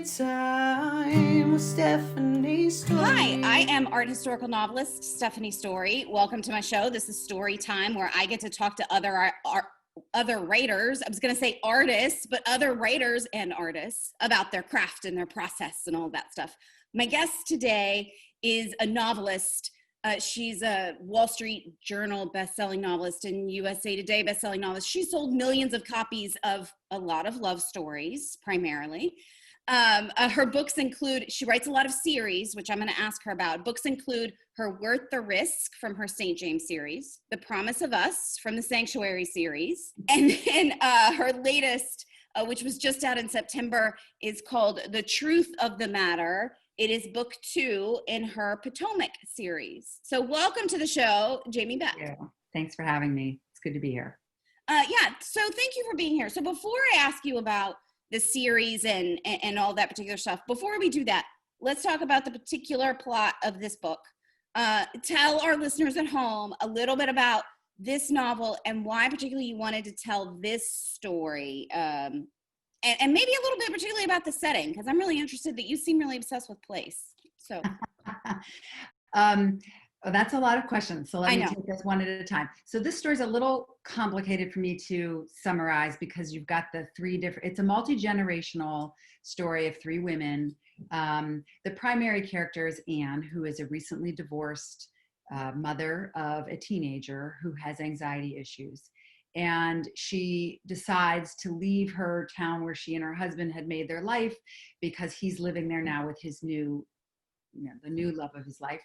Story time with Stephanie Story. Hi, I am art historical novelist Stephanie Storey. Welcome to my show. This is Story Time, where I get to talk to other writers. I was going to say artists, but other writers and artists about their craft and their process and all that stuff. My guest today is a novelist. She's a Wall Street Journal bestselling novelist and USA Today bestselling novelist. She sold millions of copies of a lot of love stories, primarily. Her books include, she writes a lot of series, which I'm going to ask her about. Books include her Worth the Risk from her St. James series, The Promise of Us from the Sanctuary series, and then her latest, which was just out in September, is called The Truth of the Matter. It is book 2 in her Potomac series. So welcome to the show, Jamie Beck. Yeah, thanks for having me. It's good to be here. So thank you for being here. So before I ask you about the series and all that particular stuff, before we do that, let's talk about the particular plot of this book. Tell our listeners at home a little bit about this novel and why particularly you wanted to tell this story. And maybe a little bit particularly about the setting, because I'm really interested that you seem really obsessed with place. So, that's a lot of questions. So let me take this one at a time. So this story is a little complicated for me to summarize because you've got the three different, it's a multi-generational story of 3 women. The primary character is Anne, who is a recently divorced mother of a teenager who has anxiety issues. And she decides to leave her town where she and her husband had made their life because he's living there now with his new, the new love of his life.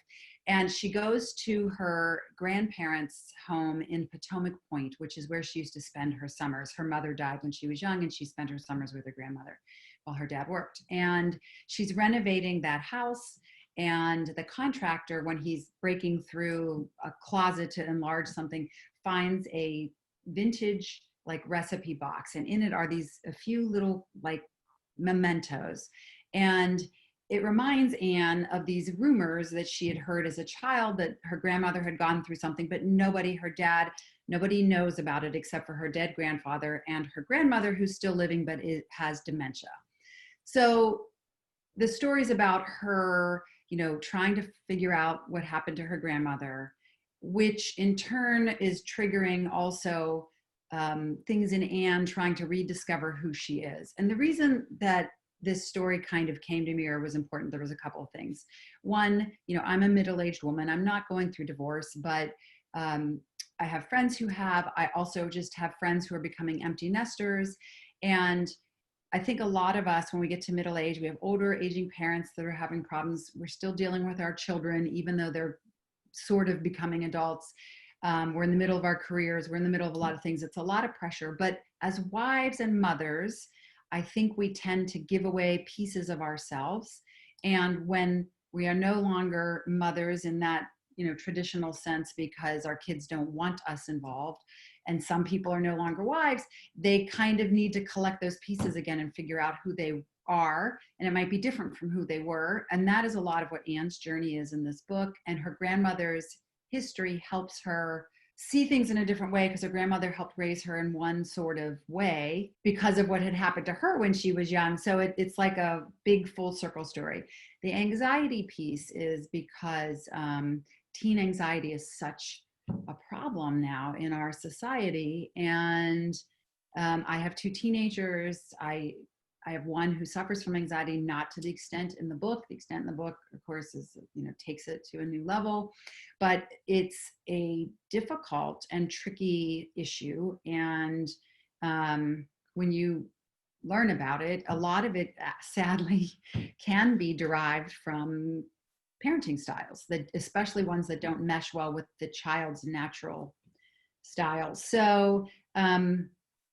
And she goes to her grandparents' home in Potomac Point, which is where she used to spend her summers. Her mother died when she was young, and she spent her summers with her grandmother while her dad worked. And she's renovating that house. And the contractor, when he's breaking through a closet to enlarge something, finds a vintage recipe box, and in it are a few little mementos. And it reminds Anne of these rumors that she had heard as a child that her grandmother had gone through something, but nobody knows about it except for her dead grandfather and her grandmother, who's still living but has dementia. So the story's about her, trying to figure out what happened to her grandmother, which in turn is triggering also things in Anne trying to rediscover who she is. And the reason that this story kind of came to me or was important, there was a couple of things. One, I'm a middle-aged woman. I'm not going through divorce, but I have friends who have. I also just have friends who are becoming empty nesters. And I think a lot of us, when we get to middle age, we have older aging parents that are having problems. We're still dealing with our children, even though they're sort of becoming adults. We're in the middle of our careers. We're in the middle of a lot of things. It's a lot of pressure. But as wives and mothers, I think we tend to give away pieces of ourselves. And when we are no longer mothers in that, traditional sense, because our kids don't want us involved, and some people are no longer wives, they kind of need to collect those pieces again and figure out who they are. And it might be different from who they were. And that is a lot of what Anne's journey is in this book. And her grandmother's history helps her see things in a different way, because her grandmother helped raise her in one sort of way because of what had happened to her when she was young. So it's like a big full circle story. The anxiety piece is because teen anxiety is such a problem now in our society. And I have 2 teenagers. I have one who suffers from anxiety, not to the extent in the book. The extent in the book, of course, is, takes it to a new level, but it's a difficult and tricky issue. And when you learn about it, a lot of it, sadly, can be derived from parenting styles, that especially ones that don't mesh well with the child's natural styles. So,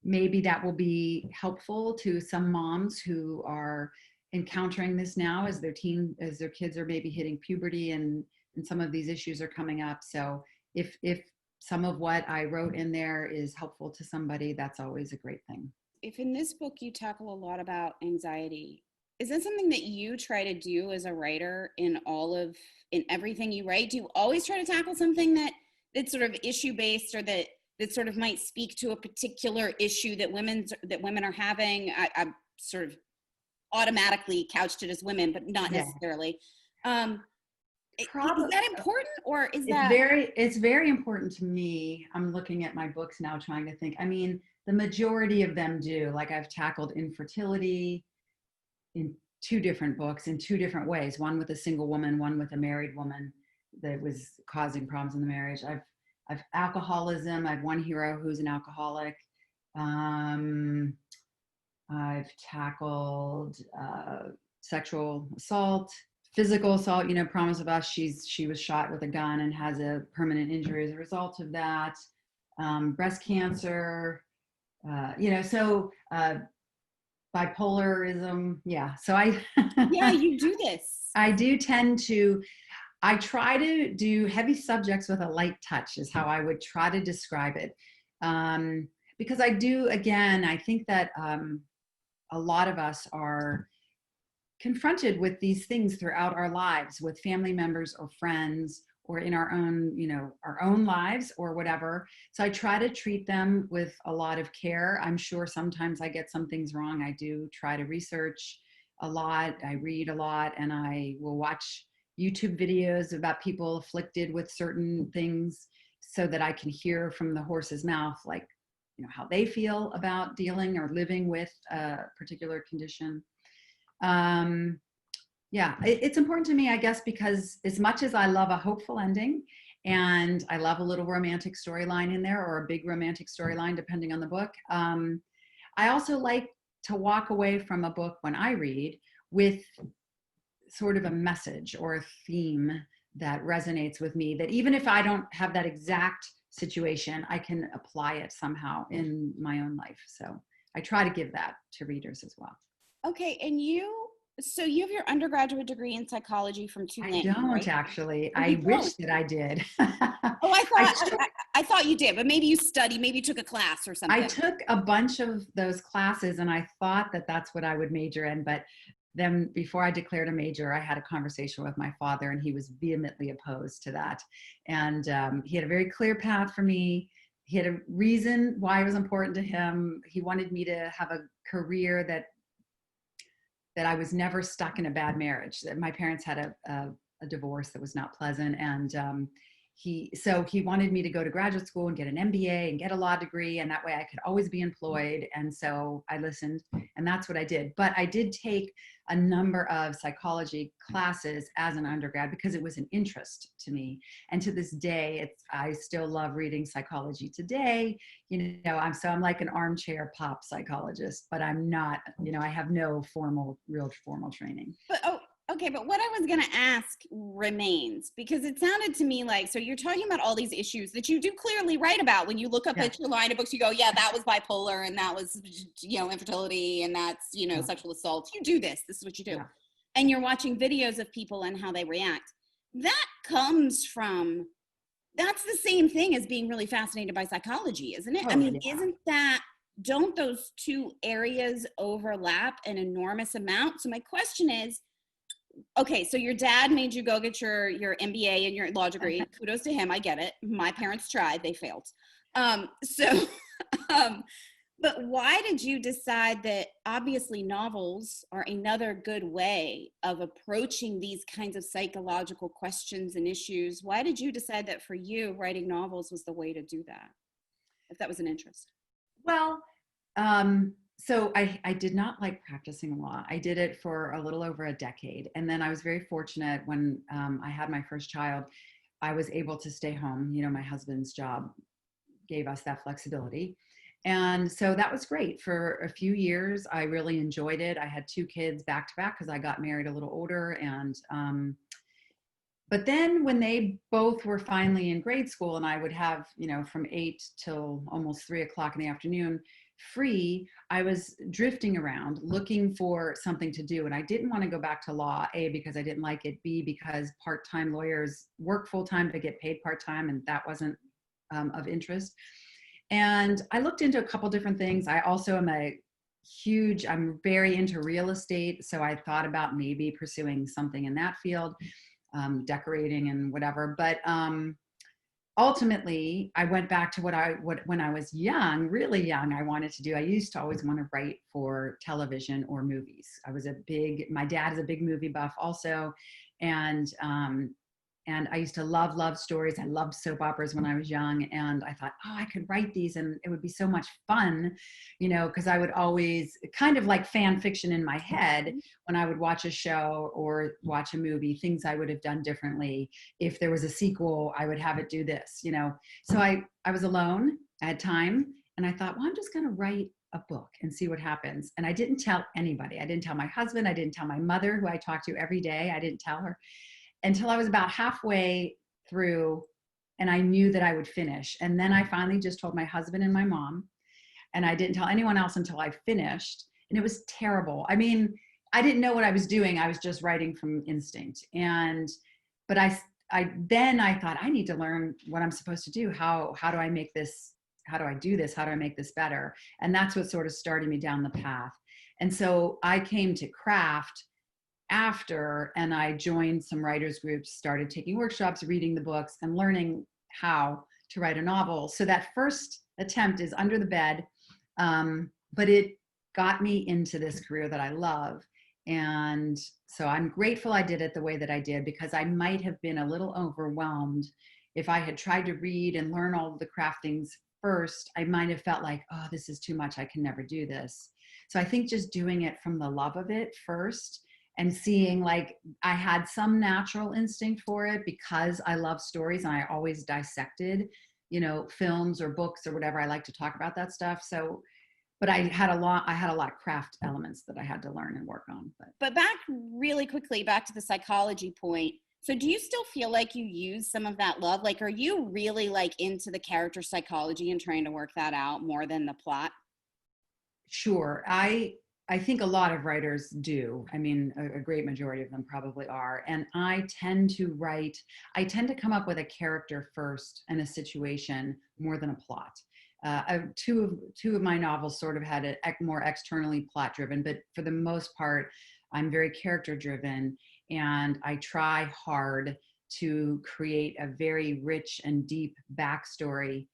maybe that will be helpful to some moms who are encountering this now as their kids are maybe hitting puberty and some of these issues are coming up. So if some of what I wrote in there is helpful to somebody, that's always a great thing. If in this book you tackle a lot about anxiety, is that something that you try to do as a writer in everything you write? Do you always try to tackle something that's sort of issue-based, or that sort of might speak to a particular issue that women are having? I'm sort of automatically couched it as women, but not necessarily. Is that important, or is it's very important to me. I'm looking at my books now trying to think. I mean, the majority of them do. Like, I've tackled infertility in 2 different books in 2 different ways, one with a single woman, one with a married woman that was causing problems in the marriage. I've alcoholism. I have one hero who's an alcoholic. I've tackled sexual assault, physical assault, Promise of Us, she was shot with a gun and has a permanent injury as a result of that. Breast cancer, so bipolarism. Yeah. So yeah, you do this. I try to do heavy subjects with a light touch is how I would try to describe it. Because I think that a lot of us are confronted with these things throughout our lives with family members or friends or in our own lives or whatever. So I try to treat them with a lot of care. I'm sure sometimes I get some things wrong. I do try to research a lot. I read a lot, and I will watch YouTube videos about people afflicted with certain things so that I can hear from the horse's mouth, like, how they feel about dealing or living with a particular condition. It's important to me, I guess, because as much as I love a hopeful ending and I love a little romantic storyline in there, or a big romantic storyline, depending on the book, I also like to walk away from a book when I read with sort of a message or a theme that resonates with me, that even if I don't have that exact situation, I can apply it somehow in my own life. So I try to give that to readers as well. Okay. And so you have your undergraduate degree in psychology from Tulane. I don't, right? Actually. I wish that I did. I thought you did, but maybe you took a class or something. I took a bunch of those classes, and I thought that that's what I would major in. But then before I declared a major, I had a conversation with my father, and he was vehemently opposed to that. And he had a very clear path for me. He had a reason why it was important to him. He wanted me to have a career that I was never stuck in a bad marriage. That my parents had a divorce that was not pleasant, and he wanted me to go to graduate school and get an MBA and get a law degree, and that way I could always be employed. And so I listened, and that's what I did. But I did take a number of psychology classes as an undergrad because it was an interest to me. And to this day, I still love reading psychology today. I'm like an armchair pop psychologist, but I'm not, I have no real formal training. Okay, but what I was going to ask remains, because it sounded to me like, so you're talking about all these issues that you do clearly write about. When you look up at your line of books, you go, yeah, that was bipolar, and that was, infertility, and that's, sexual assault. You do this. This is what you do. Yeah. And you're watching videos of people and how they react. That's the same thing as being really fascinated by psychology, isn't it? Don't those 2 areas overlap an enormous amount? So my question is, okay, so your dad made you go get your MBA and your law degree. Okay. Kudos to him. I get it. My parents tried. They failed. But why did you decide that obviously novels are another good way of approaching these kinds of psychological questions and issues? Why did you decide that for you, writing novels was the way to do that, if that was an interest? Well, so I did not like practicing law. I did it for a little over a decade. And then I was very fortunate when I had my first child, I was able to stay home. My husband's job gave us that flexibility. And so that was great. For a few years, I really enjoyed it. I had 2 kids back to back because I got married a little older. And but then when they both were finally in grade school, and I would have, from 8 till almost 3 o'clock in the afternoon free, I was drifting around looking for something to do. And I didn't want to go back to law, A, because I didn't like it, B, because part-time lawyers work full-time to get paid part-time, and that wasn't of interest. And I looked into a couple different things. I also am I'm very into real estate. So I thought about maybe pursuing something in that field, decorating and whatever. But ultimately, I went back to when I was young, really young, I wanted to do. I used to always want to write for television or movies. My dad is a big movie buff also. And, and I used to love stories. I loved soap operas when I was young. And I thought, oh, I could write these and it would be so much fun, because I would always kind of like fan fiction in my head when I would watch a show or watch a movie, things I would have done differently. If there was a sequel, I would have it do this, So I was alone, I had time, and I thought, well, I'm just going to write a book and see what happens. And I didn't tell anybody. I didn't tell my husband. I didn't tell my mother, who I talked to every day. I didn't tell her until I was about halfway through, and I knew that I would finish. And then I finally just told my husband and my mom, and I didn't tell anyone else until I finished. And it was terrible. I mean, I didn't know what I was doing. I was just writing from instinct. But then I thought, I need to learn what I'm supposed to do. How do I make this? How do I do this? How do I make this better? And that's what sort of started me down the path. And so I came to craft after, and I joined some writers groups, started taking workshops, reading the books, and learning how to write a novel. So that first attempt is under the bed, but it got me into this career that I love. And so I'm grateful I did it the way that I did, because I might have been a little overwhelmed. If I had tried to read and learn all of the craft things first, I might have felt like, oh, this is too much. I can never do this. So I think just doing it from the love of it first, and seeing, like, I had some natural instinct for it because I love stories and I always dissected, films or books or whatever. I like to talk about that stuff. So, but I had a lot of craft elements that I had to learn and work on. But back really quickly, back to the psychology point. So do you still feel like you use some of that love? Like, are you really like into the character psychology and trying to work that out more than the plot? Sure. I think a lot of writers do. I mean, a great majority of them probably are. And I tend to come up with a character first and a situation more than a plot. Two of my novels sort of had a more externally plot driven, but for the most part, I'm very character driven, and I try hard to create a very rich and deep backstory,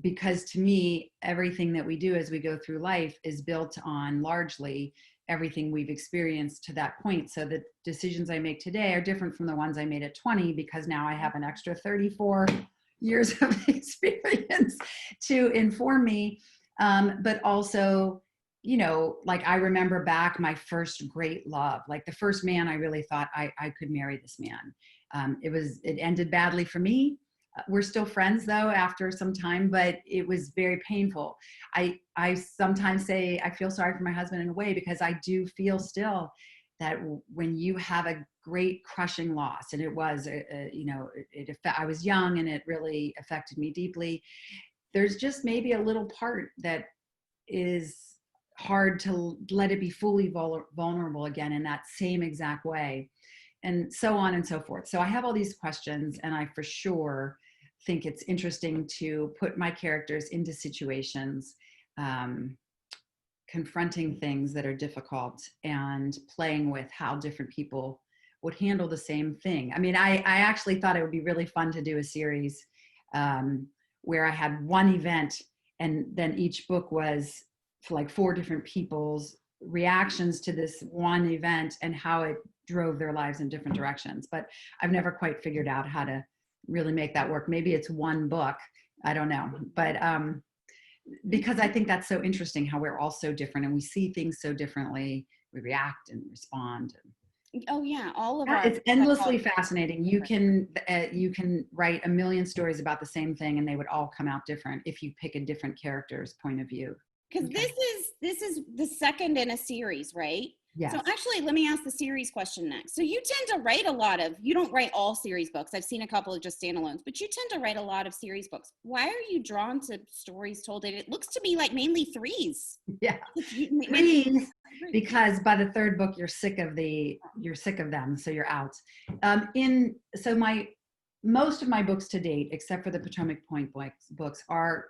because to me, everything that we do as we go through life is built on largely everything we've experienced to that point. So the decisions I make today are different from the ones I made at 20, because now I have an extra 34 years of experience to inform me. But also, like, I remember back my first great love, like the first man I really thought I could marry this man. It ended badly for me. We're still friends though after some time, but it was very painful. I sometimes say I feel sorry for my husband in a way, because I do feel still that when you have a great crushing loss, and it was, I was young and it really affected me deeply. There's just maybe a little part that is hard to let it be fully vulnerable again in that same exact way, and so on and so forth. So I have all these questions, and I for sure think it's interesting to put my characters into situations, confronting things that are difficult, and playing with how different people would handle the same thing. I mean, I actually thought it would be really fun to do a series where I had one event, and then each book was for like 4 different people's reactions to this one event and how it drove their lives in different directions. But I've never quite figured out how to really make that work. Maybe it's one book, I don't know. But because I think that's so interesting, how we're all so different and we see things so differently. We react and respond. Oh yeah, all of It's endlessly fascinating. You can write a million stories about the same thing, and they would all come out different if you pick a different character's point of view. Because this is the second in a series, right? Yes. So actually, let me ask the series question next. So you tend to write you don't write all series books. I've seen a couple of just standalones, but you tend to write a lot of series books. Why are you drawn to stories told? It looks to me like mainly threes. Yeah, threes, because by the 3rd book, you're sick of them, so you're out. Most of my books to date, except for the Potomac Point books, are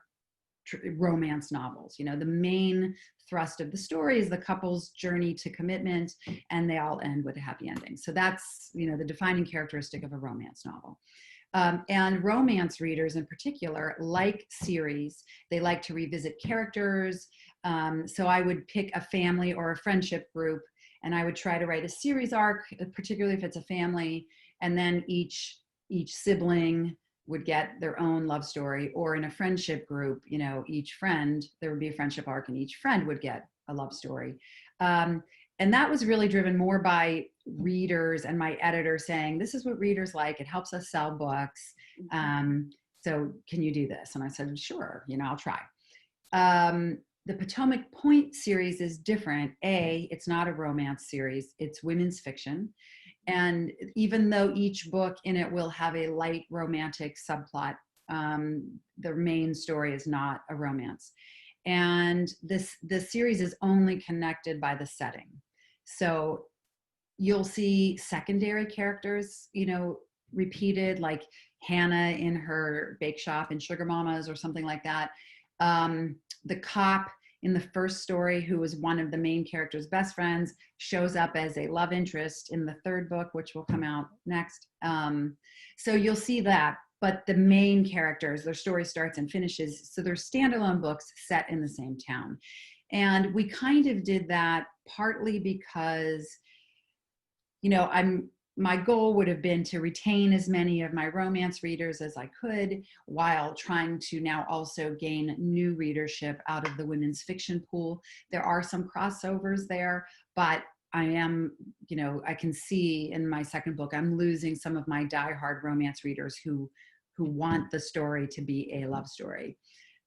romance novels. The main thrust of the story is the couple's journey to commitment, and they all end with a happy ending. So that's, the defining characteristic of a romance novel. And romance readers in particular like series. They like to revisit characters. So I would pick a family or a friendship group, and I would try to write a series arc, particularly if it's a family, and then each sibling would get their own love story. Or in a friendship group, you know, each friend, there would be a friendship arc and each friend would get a love story. And that was really driven more by readers and my editor saying, this is what readers like. It helps us sell books. So can you do this? And I said, sure, you know, I'll try. The Potomac Point series is different. It's not a romance series, it's women's fiction. And even though each book in it will have a light romantic subplot, the main story is not a romance. And this series is only connected by the setting. So you'll see secondary characters, you know, repeated, like Hannah in her bake shop in Sugar Mamas or something like that. The cop in the first story, who was one of the main character's best friends, shows up as a love interest in the third book, which will come out next. So you'll see that, but the main characters, their story starts and finishes. So they're standalone books set in the same town. And we kind of did that partly because, you know, my goal would have been to retain as many of my romance readers as I could, while trying to now also gain new readership out of the women's fiction pool. There are some crossovers there, but I am, you know, I can see in my second book, I'm losing some of my diehard romance readers who want the story to be a love story.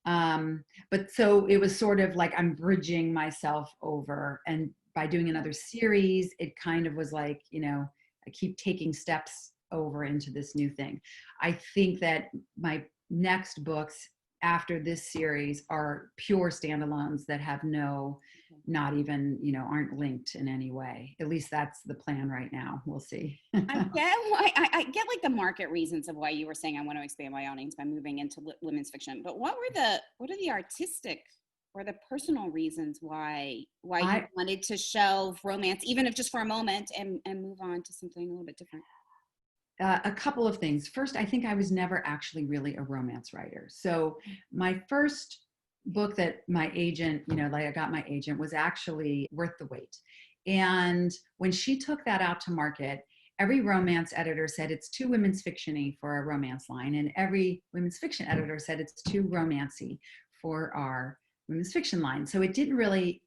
But so it was sort of like I'm bridging myself over, and by doing another series, it kind of was like, you know, I keep taking steps over into this new thing. I think that my next books after this series are pure standalones that have not even, you know, aren't linked in any way. At least that's the plan right now. We'll see. I get like the market reasons of why you were saying I want to expand my audience by moving into women's fiction, but what are the artistic or the personal reasons why you wanted to shelve romance, even if just for a moment, and move on to something a little bit different? A couple of things. First, I think I was never actually really a romance writer. So my first book that my agent, you know, like I got my agent, was actually Worth the Wait. And when she took that out to market, every romance editor said it's too women's fiction-y for a romance line. And every women's fiction editor said it's too romancy for our women's fiction line. So it didn't really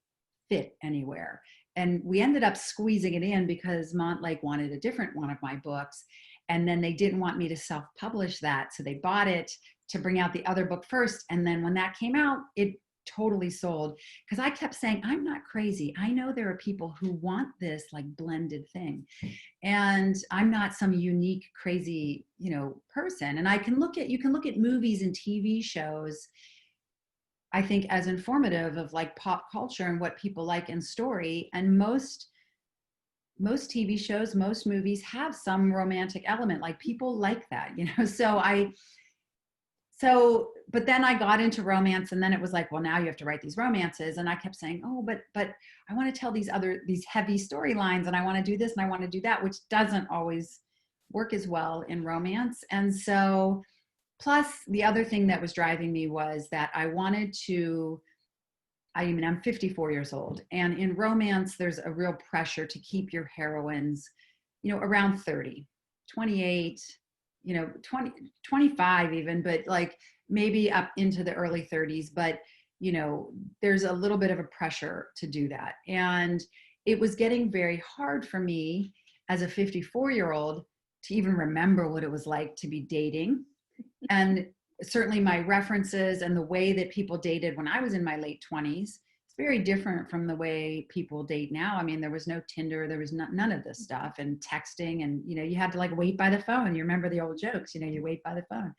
fit anywhere. And we ended up squeezing it in because Montlake wanted a different one of my books. And then they didn't want me to self-publish that. So they bought it to bring out the other book first. And then when that came out, it totally sold. Because I kept saying, I'm not crazy. I know there are people who want this like blended thing. And I'm not some unique, crazy, you know, person. And you can look at movies and TV shows, I think, as informative of like pop culture and what people like in story. And most TV shows, most movies have some romantic element. Like people like that, you know? But then I got into romance, and then it was like, well, now you have to write these romances. And I kept saying, oh, but I want to tell these heavy storylines, and I want to do this and I want to do that, which doesn't always work as well in romance. And so, plus the other thing that was driving me was that I wanted to, I'm 54 years old, and in romance, there's a real pressure to keep your heroines, you know, around 30, 28, you know, 20, 25 even, but like maybe up into the early 30s. But, you know, there's a little bit of a pressure to do that. And it was getting very hard for me as a 54-year-old to even remember what it was like to be dating. And certainly my references and the way that people dated when I was in my late 20s, it's very different from the way people date now. I mean, there was no Tinder, there was none of this stuff, and texting, and, you know, you had to like wait by the phone. You remember the old jokes, you know, you wait by the phone.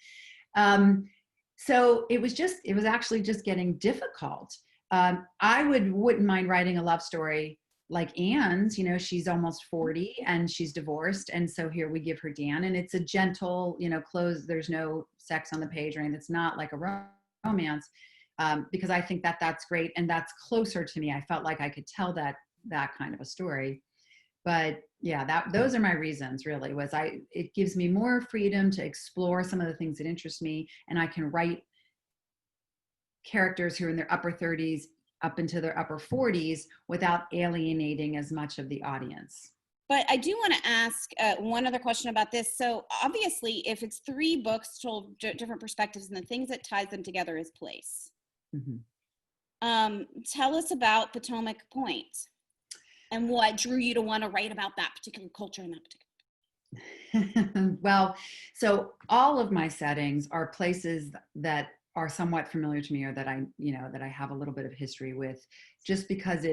So it was actually just getting difficult. I wouldn't mind writing a love story like Anne's, you know, she's almost 40 and she's divorced. And so here we give her Dan, and it's a gentle, you know, close. There's no sex on the page or anything. It's not like a romance, because I think that that's great. And that's closer to me. I felt like I could tell that kind of a story. But yeah, those are my reasons really. It gives me more freedom to explore some of the things that interest me, and I can write characters who are in their upper 30s up into their upper 40s without alienating as much of the audience. But I do want to ask one other question about this. So obviously, if it's 3 books told different perspectives, and the things that ties them together is place. Tell us about Potomac Point and what drew you to want to write about that particular culture and that particular. Well, so all of my settings are places that are somewhat familiar to me, or that I have a little bit of history with, just because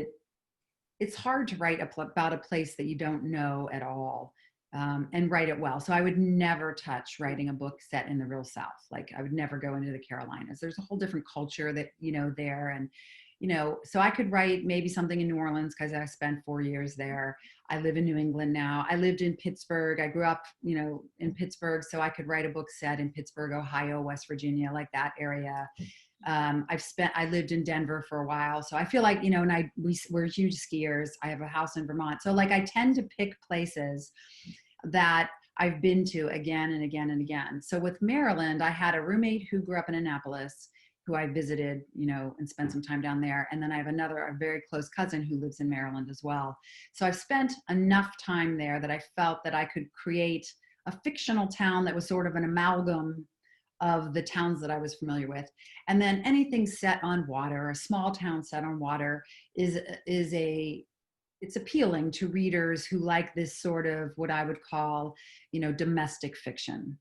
it's hard to write about a place that you don't know at all, and write it well. So I would never touch writing a book set in the real South. Like I would never go into the Carolinas. There's a whole different culture that, there. And, so I could write maybe something in New Orleans because I spent 4 years there. I live in New England now. I lived in Pittsburgh. I grew up, in Pittsburgh. So I could write a book set in Pittsburgh, Ohio, West Virginia, like that area. I lived in Denver for a while. So I feel like, and we're huge skiers. I have a house in Vermont. So like I tend to pick places that I've been to again and again and again. So with Maryland, I had a roommate who grew up in Annapolis, who I visited, and spent some time down there. And then I have a very close cousin who lives in Maryland as well. So I've spent enough time there that I felt that I could create a fictional town that was sort of an amalgam of the towns that I was familiar with. And then anything set on water, a small town set on water it's appealing to readers who like this sort of what I would call, domestic fiction.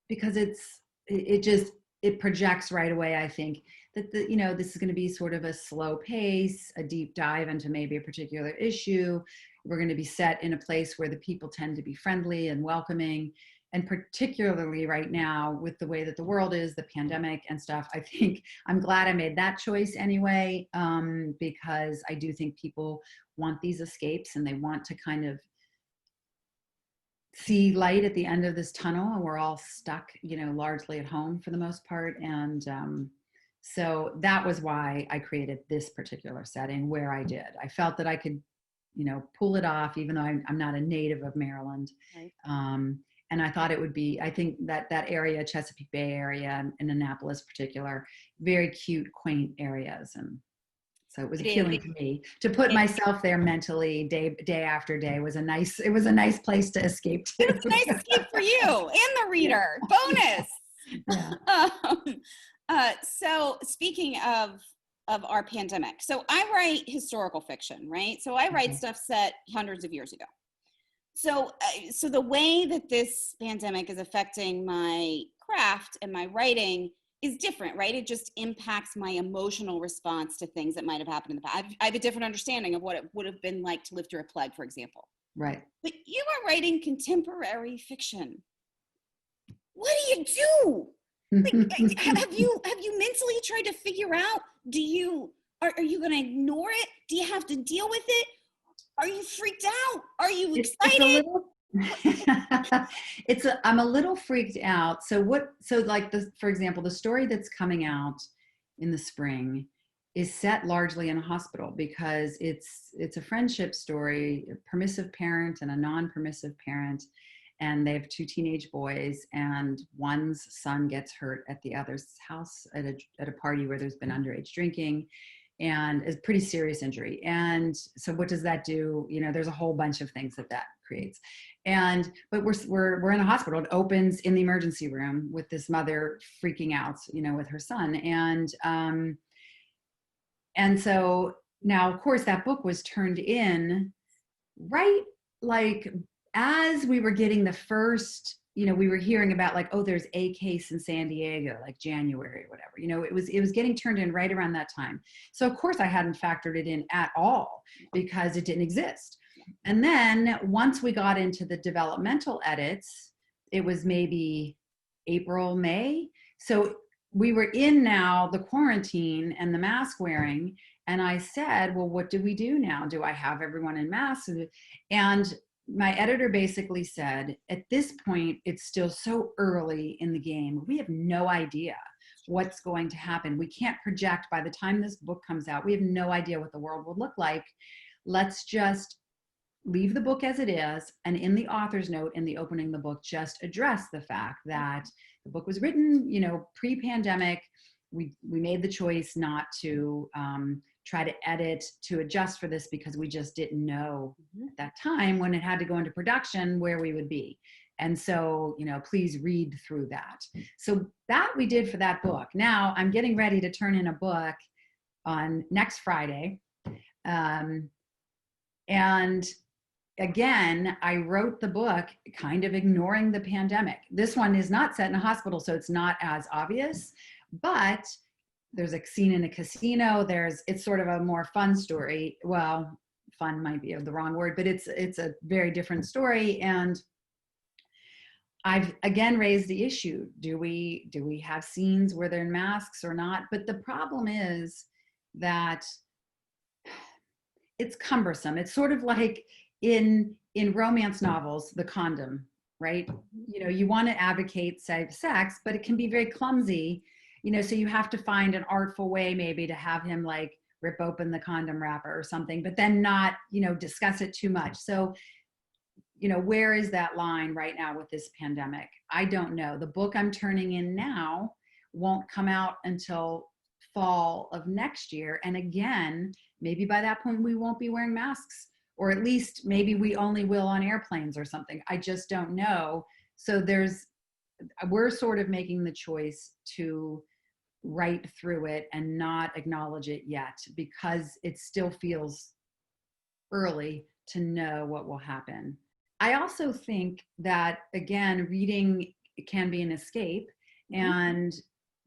Because it projects right away, I think, that this is going to be sort of a slow pace, a deep dive into maybe a particular issue. We're going to be set in a place where the people tend to be friendly and welcoming. And particularly right now, with the way that the world is, the pandemic and stuff, I think I'm glad I made that choice anyway, because I do think people want these escapes and they want to kind of see light at the end of this tunnel, and we're all stuck, largely at home for the most part. And so that was why I created this particular setting where I did. I felt that I could, pull it off, even though I'm not a native of Maryland. Right. And I thought it would be, I think that area, Chesapeake Bay area and Annapolis in particular, very cute, quaint areas. And so it was appealing to me to put myself there mentally day after day. It was a nice place to escape to. It was a nice escape for you and the reader. Yeah. Bonus. Yeah. So speaking of our pandemic, so I write historical fiction, right? So I write stuff set hundreds of years ago. So the way that this pandemic is affecting my craft and my writing is different, right? It just impacts my emotional response to things that might have happened in the past. I have a different understanding of what it would have been like to live through a plague, for example. Right. But you are writing contemporary fiction. What do you do? Like, have you mentally tried to figure out, are you going to ignore it? Do you have to deal with it? Are you freaked out? Are you excited? I'm a little freaked out. For example, the story that's coming out in the spring is set largely in a hospital because it's a friendship story, a permissive parent and a non-permissive parent. And they have 2 teenage boys, and one's son gets hurt at the other's house at a party where there's been underage drinking, and it's a pretty serious injury. And so what does that do? There's a whole bunch of things that creates. But we're in a hospital. It opens in the emergency room with this mother freaking out, with her son. And so now, of course, that book was turned in right, like, as we were getting the first, we were hearing about like, oh, there's a case in San Diego, like January or whatever, it was getting turned in right around that time. So of course I hadn't factored it in at all because it didn't exist. And then once we got into the developmental edits, it was maybe April, May. So we were in now the quarantine and the mask wearing. And I said, well, what do we do now? Do I have everyone in masks? And my editor basically said, at this point, it's still so early in the game. We have no idea what's going to happen. We can't project by the time this book comes out. We have no idea what the world will look like. let's just leave the book as it is, and in the author's note in the opening of the book, just address the fact that the book was written, pre-pandemic. We made the choice not to try to edit, to adjust for this, because we just didn't know at that time when it had to go into production where we would be. And so, please read through that. So that we did for that book. Now I'm getting ready to turn in a book on next Friday. And again, I wrote the book kind of ignoring the pandemic. This one is not set in a hospital, so it's not as obvious, but there's a scene in a casino. It's sort of a more fun story. Well, fun might be the wrong word, but it's a very different story. And I've again raised the issue. Do we have scenes where they're in masks or not? But the problem is that it's cumbersome. It's sort of like in romance novels, the condom, right? You want to advocate safe sex, but it can be very clumsy, so you have to find an artful way maybe to have him like rip open the condom wrapper or something, but then not, discuss it too much. So, where is that line right now with this pandemic? I don't know. The book I'm turning in now won't come out until fall of next year. And again, maybe by that point we won't be wearing masks, or at least maybe we only will on airplanes or something. I just don't know. So we're sort of making the choice to write through it and not acknowledge it yet, because it still feels early to know what will happen. I also think that, again, reading can be an escape, and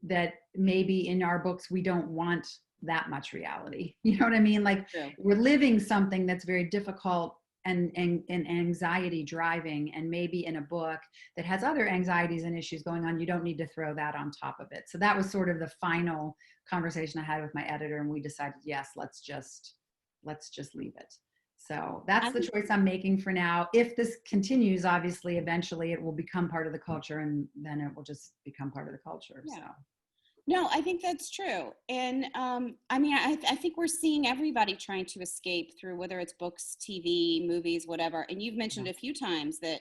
that maybe in our books we don't want that much reality. You know what I mean? Like, we're living something that's very difficult and anxiety driving, and maybe in a book that has other anxieties and issues going on, you don't need to throw that on top of it. So that was sort of the final conversation I had with my editor, and we decided, yes, let's just leave it. So that's the choice I'm making for now. If this continues, obviously, eventually it will become part of the culture, and then it will just become part of the culture. Yeah. So. No, I think that's true. And I think we're seeing everybody trying to escape through, whether it's books, TV, movies, whatever. And you've mentioned a few times that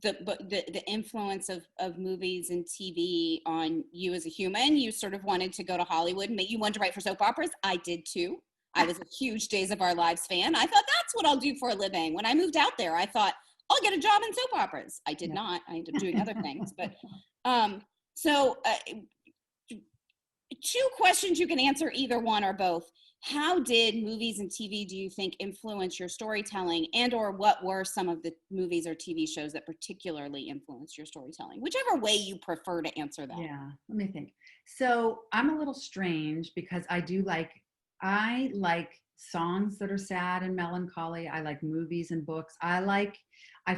the influence of movies and TV on you as a human. You sort of wanted to go to Hollywood, and you wanted to write for soap operas. I did too. I was a huge Days of Our Lives fan. I thought that's what I'll do for a living. When I moved out there, I thought I'll get a job in soap operas. I did not. I ended up doing other things. But two questions, you can answer either one or both. How did movies and TV, do you think, influence your storytelling, and or what were some of the movies or TV shows that particularly influenced your storytelling? Whichever way you prefer to answer that. Yeah, let me think. So I'm a little strange, because I like songs that are sad and melancholy. I like movies and books. I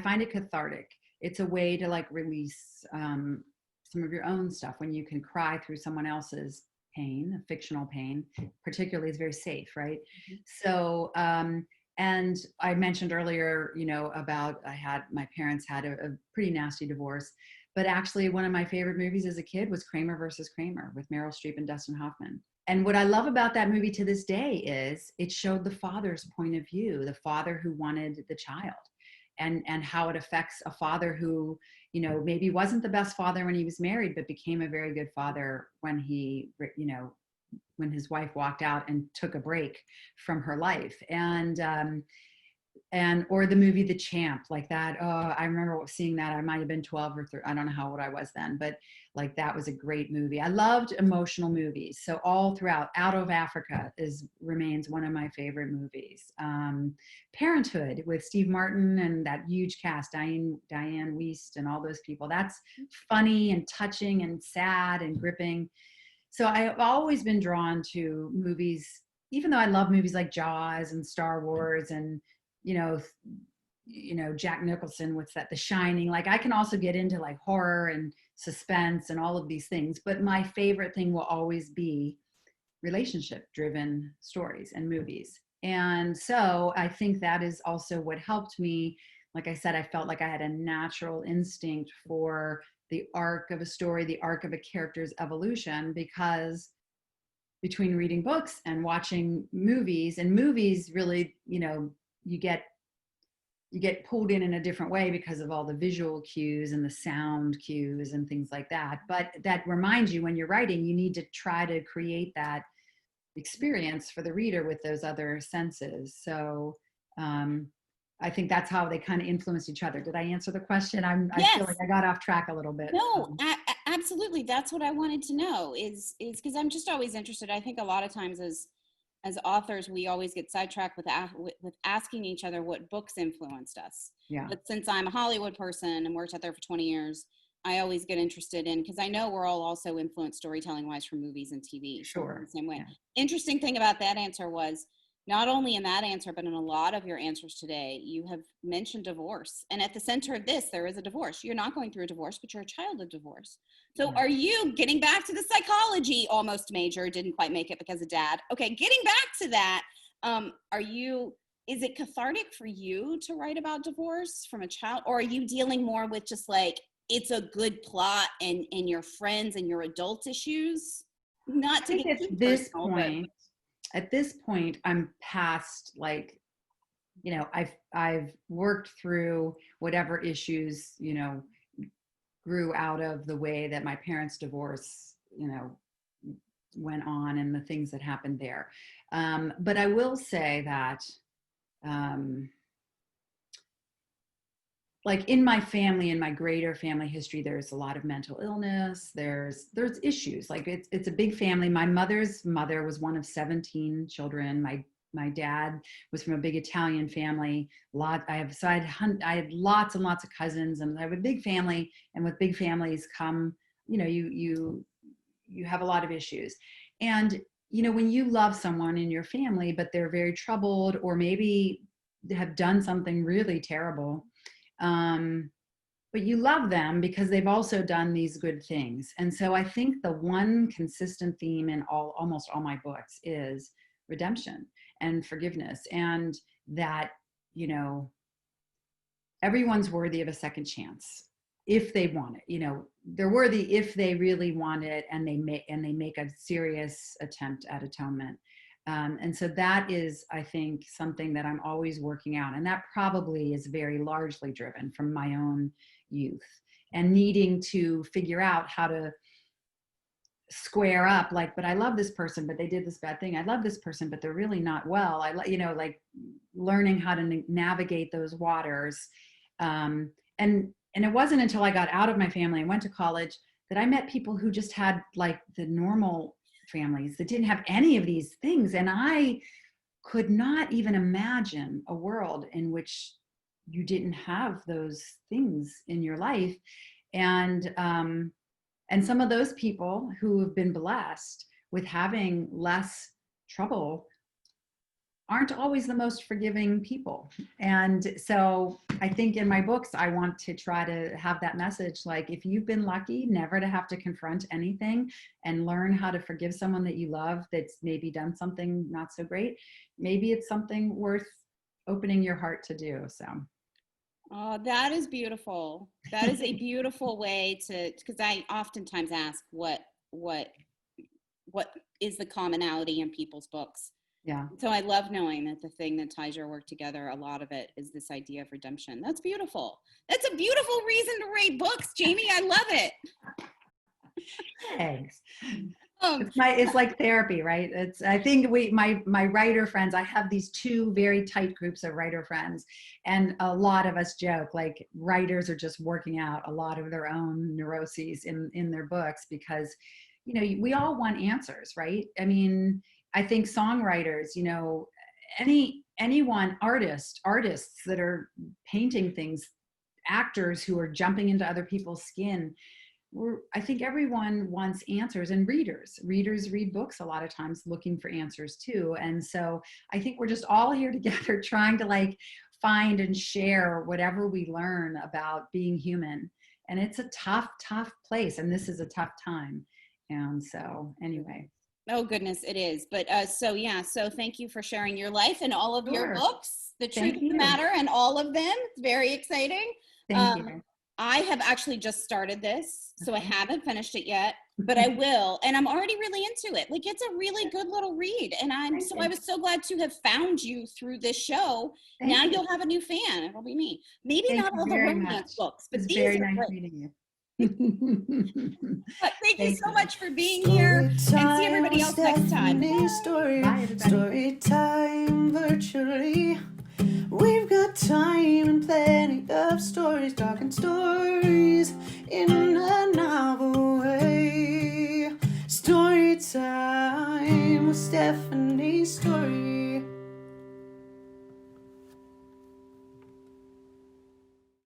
find it cathartic. It's a way to like release some of your own stuff when you can cry through someone else's pain, fictional pain, particularly, is very safe, right? Mm-hmm. So, and I mentioned earlier, about my parents had a pretty nasty divorce, but actually one of my favorite movies as a kid was Kramer versus Kramer with Meryl Streep and Dustin Hoffman. And what I love about that movie to this day is it showed the father's point of view, the father who wanted the child, and how it affects a father who, maybe wasn't the best father when he was married, but became a very good father when when his wife walked out and took a break from her life. Or the movie The Champ, like that. Oh, I remember seeing that. I might have been 12 or 13. I don't know how old I was then, but like that was a great movie. I loved emotional movies. So all throughout, Out of Africa remains one of my favorite movies. Parenthood with Steve Martin and that huge cast, Diane Wiest and all those people. That's funny and touching and sad and gripping. So I've always been drawn to movies, even though I love movies like Jaws and Star Wars and Jack Nicholson with The Shining. Like, I can also get into like horror and suspense and all of these things, but my favorite thing will always be relationship driven stories and movies. And so I think that is also what helped me. Like I said, I felt like I had a natural instinct for the arc of a story, the arc of a character's evolution, because between reading books and watching movies. And movies really, you get pulled in a different way because of all the visual cues and the sound cues and things like that. But that reminds you, when you're writing, you need to try to create that experience for the reader with those other senses. So I think that's how they kind of influence each other. Did I answer the question? I feel like I got off track a little bit. No, absolutely. That's what I wanted to know is because I'm just always interested. I think a lot of times as authors, we always get sidetracked with asking each other what books influenced us. Yeah. But since I'm a Hollywood person and worked out there for 20 years, I always get interested in, because I know we're all also influenced storytelling wise from movies and TV. Sure. The same way. Yeah. Interesting thing about that answer was not only in that answer, but in a lot of your answers today, you have mentioned divorce. And at the center of this, there is a divorce. You're not going through a divorce, but you're a child of divorce. So are you, getting back to the psychology almost major, didn't quite make it because of dad. Okay, getting back to that, is it cathartic for you to write about divorce from a child? Or are you dealing more with just like, it's a good plot and your friends and your adult issues? Not to get too personal, at this point, I'm past, like, I've worked through whatever issues, grew out of the way that my parents' divorce, went on and the things that happened there. But I will say that, like in my family, in my greater family history, there's a lot of mental illness. There's issues. Like it's a big family. My mother's mother was one of 17 children. My dad was from a big Italian family. I had lots and lots of cousins, and I have a big family. And with big families come, you have a lot of issues. And when you love someone in your family, but they're very troubled, or maybe have done something really terrible, but you love them because they've also done these good things. And so I think the one consistent theme in almost all my books is redemption and forgiveness, and that, everyone's worthy of a second chance if they want it. They're worthy if they really want it, and they make a serious attempt at atonement. And so that is, I think, something that I'm always working out. And that probably is very largely driven from my own youth and needing to figure out how to square up, like, but I love this person, but they did this bad thing. I love this person, but they're really not well. Like learning how to navigate those waters. And it wasn't until I got out of my family and went to college that I met people who just had like the normal families that didn't have any of these things. And I could not even imagine a world in which you didn't have those things in your life. And some of those people who have been blessed with having less trouble aren't always the most forgiving people. And so I think in my books, I want to try to have that message. Like, if you've been lucky never to have to confront anything and learn how to forgive someone that you love that's maybe done something not so great, maybe it's something worth opening your heart to do. So. Oh, that is beautiful. That is a beautiful way to, because I oftentimes ask what is the commonality in people's books. Yeah. So I love knowing that the thing that ties your work together, a lot of it is this idea of redemption. That's beautiful. That's a beautiful reason to read books, Jamie. I love it. Thanks. It's like therapy, right? I think my writer friends, I have these two very tight groups of writer friends, and a lot of us joke like writers are just working out a lot of their own neuroses in their books, because we all want answers, right? I mean, I think songwriters, anyone, artists that are painting things, actors who are jumping into other people's skin, I think everyone wants answers, and readers read books a lot of times looking for answers too. And so I think we're just all here together trying to like find and share whatever we learn about being human. And it's a tough place. And this is a tough time. And so anyway. Oh goodness, it is. But so thank you for sharing your life and all of your books, The Truth of the Matter, and all of them. It's very exciting. Thank you. I have actually just started this, so I haven't finished it yet, but I will, and I'm already really into it. Like, it's a really good little read, and I was so glad to have found you through this show. Now you'll have a new fan. It'll be me. Maybe not all the romance books, but these are great. Meeting you. But thank you so much for being here, and see everybody else next time. Story, Bye, everybody. story time virtually. We've got time and plenty of stories, talking stories in a novel way. Story time with Stephanie Story.